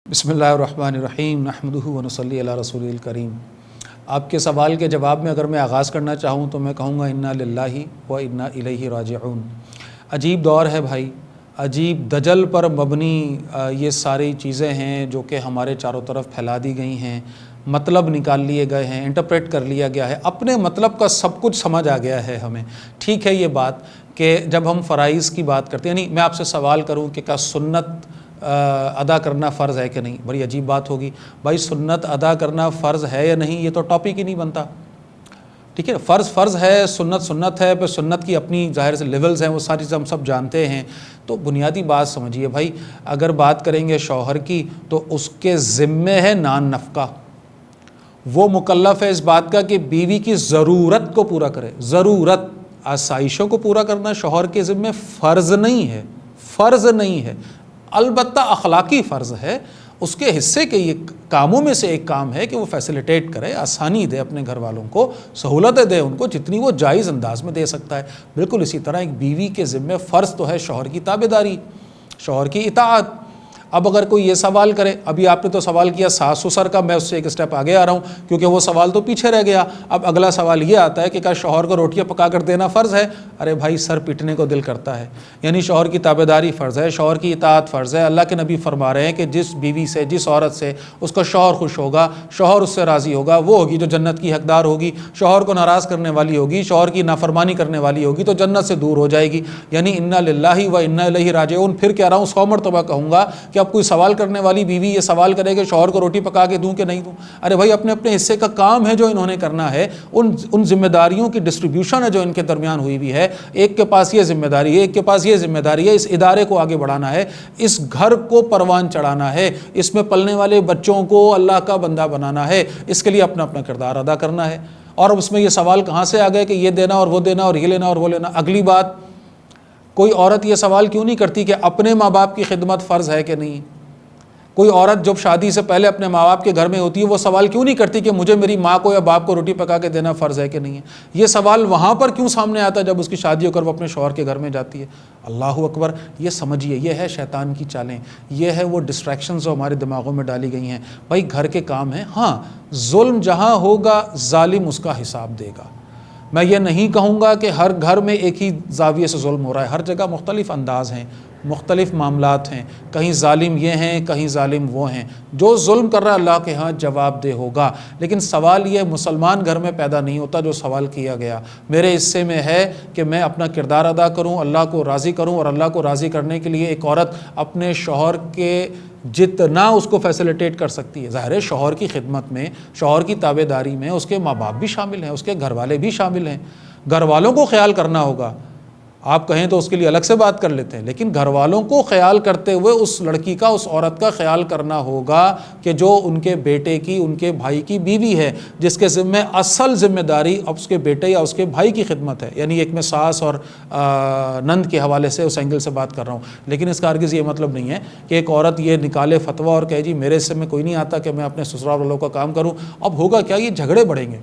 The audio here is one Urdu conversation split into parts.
بسم اللہ الرحمن الرحیم نحمدہ ونصلی علی رسول الکریم۔ آپ کے سوال کے جواب میں اگر میں آغاز کرنا چاہوں تو میں کہوں گا انا للہ و انا الیہ راجعون۔ عجیب دور ہے بھائی، عجیب دجل پر مبنی یہ ساری چیزیں ہیں جو کہ ہمارے چاروں طرف پھیلا دی گئی ہیں، مطلب نکال لیے گئے ہیں، انٹرپریٹ کر لیا گیا ہے، اپنے مطلب کا سب کچھ سمجھ آ گیا ہے ہمیں۔ ٹھیک ہے یہ بات کہ جب ہم فرائض کی بات کرتے ہیں، یعنی میں آپ سے سوال کروں کہ کیا سنت ادا کرنا فرض ہے کہ نہیں، بڑی عجیب بات ہوگی بھائی۔ سنت ادا کرنا فرض ہے یا نہیں یہ تو ٹاپک ہی نہیں بنتا، ٹھیک ہے۔ فرض ہے، سنت سنت ہے، پھر سنت کی اپنی ظاہر سے لیولز ہیں، وہ ساری چیزیں ہم سب جانتے ہیں۔ تو بنیادی بات سمجھیے بھائی، اگر بات کریں گے شوہر کی تو اس کے ذمے ہے نان نفقہ، وہ مکلف ہے اس بات کا کہ بیوی کی ضرورت کو پورا کرے۔ ضرورت، آسائشوں کو پورا کرنا شوہر کے ذمے فرض نہیں ہے، فرض نہیں ہے، البتہ اخلاقی فرض ہے۔ اس کے حصے کے یہ کاموں میں سے ایک کام ہے کہ وہ فیسیلیٹیٹ کرے، آسانی دے، اپنے گھر والوں کو سہولتیں دے، ان کو جتنی وہ جائز انداز میں دے سکتا ہے۔ بالکل اسی طرح ایک بیوی کے ذمے فرض تو ہے شوہر کی تابعداری، شوہر کی اطاعت۔ اب اگر کوئی یہ سوال کرے، ابھی آپ نے تو سوال کیا ساس سسر کا، میں اس سے ایک اسٹیپ آگے آ رہا ہوں کیونکہ وہ سوال تو پیچھے رہ گیا۔ اب اگلا سوال یہ آتا ہے کہ کیا شوہر کو روٹیاں پکا کر دینا فرض ہے؟ ارے بھائی سر پیٹنے کو دل کرتا ہے، یعنی شوہر کی تابعداری فرض ہے، شوہر کی اطاعت فرض ہے۔ اللہ کے نبی فرما رہے ہیں کہ جس بیوی سے، جس عورت سے اس کا شوہر خوش ہوگا، شوہر اس سے راضی ہوگا، وہ ہوگی جو جنت کی حقدار ہوگی۔ شوہر کو ناراض کرنے والی ہوگی، شوہر کی نافرمانی کرنے والی ہوگی تو جنت سے دور ہو جائے گی۔ یعنی انا للہ و انا الیہ راجعون۔ پھر کہہ رہا ہوں 100 مرتبہ کہوں گا کہ اب کوئی سوال کرنے والی بیوی یہ سوال کرے کہ شوہر کو روٹی پکا کے دوں کہ نہیں دوں، ارے بھائی اپنے اپنے حصے کا کام ہے جو انہوں نے کرنا ہے، ان ذمہ داریوں کی ڈسٹریبیوشن ہے جو ان کے درمیان ہوئی بھی ہے۔ ایک کے پاس یہ ذمہ داری ہے، ایک کے پاس یہ ذمہ داری ہے، اس ادارے کو آگے بڑھانا ہے، اس گھر کو پروان چڑھانا ہے، اس میں پلنے والے بچوں کو اللہ کا بندہ بنانا ہے، اس کے لیے اپنا اپنا کردار ادا کرنا ہے۔ اور اس میں یہ سوال کہاں سے آ گئے کہ یہ دینا اور وہ دینا اور یہ لینا اور وہ لینا؟ اگلی بات، کوئی عورت یہ سوال کیوں نہیں کرتی کہ اپنے ماں باپ کی خدمت فرض ہے کہ نہیں؟ کوئی عورت جب شادی سے پہلے اپنے ماں باپ کے گھر میں ہوتی ہے وہ سوال کیوں نہیں کرتی کہ مجھے میری ماں کو یا باپ کو روٹی پکا کے دینا فرض ہے کہ نہیں ہے؟ یہ سوال وہاں پر کیوں سامنے آتا ہے جب اس کی شادی ہو کر وہ اپنے شوہر کے گھر میں جاتی ہے؟ اللہ اکبر! یہ سمجھیے، یہ ہے شیطان کی چالیں، یہ ہے وہ ڈسٹریکشنز جو ہمارے دماغوں میں ڈالی گئی ہیں۔ بھائی گھر کے کام ہیں، ہاں ظلم جہاں ہوگا ظالم اس کا حساب دے گا۔ میں یہ نہیں کہوں گا کہ ہر گھر میں ایک ہی زاویے سے ظلم ہو رہا ہے، ہر جگہ مختلف انداز ہیں، مختلف معاملات ہیں، کہیں ظالم یہ ہیں، کہیں ظالم وہ ہیں۔ جو ظلم کر رہا ہے اللہ کے ہاں جواب دہ ہوگا۔ لیکن سوال یہ مسلمان گھر میں پیدا نہیں ہوتا جو سوال کیا گیا۔ میرے حصے میں ہے کہ میں اپنا کردار ادا کروں، اللہ کو راضی کروں، اور اللہ کو راضی کرنے کے لیے ایک عورت اپنے شوہر کے جتنا اس کو فیسیلیٹیٹ کر سکتی ہے، ظاہر ہے شوہر کی خدمت میں، شوہر کی تابعداری میں اس کے ماں باپ بھی شامل ہیں، اس کے گھر والے بھی شامل ہیں۔ گھر والوں کو خیال کرنا ہوگا، آپ کہیں تو اس کے لیے الگ سے بات کر لیتے ہیں، لیکن گھر والوں کو خیال کرتے ہوئے اس لڑکی کا، اس عورت کا خیال کرنا ہوگا کہ جو ان کے بیٹے کی، ان کے بھائی کی بیوی ہے، جس کے ذمہ اصل ذمہ داری اب اس کے بیٹے یا اس کے بھائی کی خدمت ہے۔ یعنی ایک میں ساس اور نند کے حوالے سے اس اینگل سے بات کر رہا ہوں، لیکن اس کا ہرگز یہ مطلب نہیں ہے کہ ایک عورت یہ نکالے فتویٰ اور کہے جی میرے حصے میں کوئی نہیں آتا کہ میں اپنے سسرال والوں کا کام کروں۔ اب ہوگا کیا؟ یہ جھگڑے بڑھیں گے۔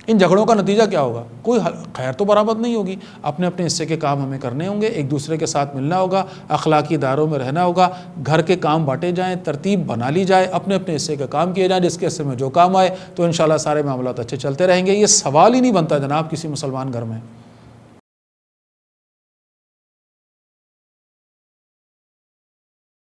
ان جھگڑوں کا نتیجہ کیا ہوگا؟ کوئی خیر تو برآمد نہیں ہوگی۔ اپنے اپنے حصے کے کام ہمیں کرنے ہوں گے، ایک دوسرے کے ساتھ ملنا ہوگا، اخلاقی اداروں میں رہنا ہوگا، گھر کے کام بانٹے جائیں، ترتیب بنا لی جائے، اپنے اپنے حصے کے کام کیے جائیں، جس کے حصے میں جو کام آئے تو انشاءاللہ سارے معاملات اچھے چلتے رہیں گے۔ یہ سوال ہی نہیں بنتا جناب کسی مسلمان گھر میں۔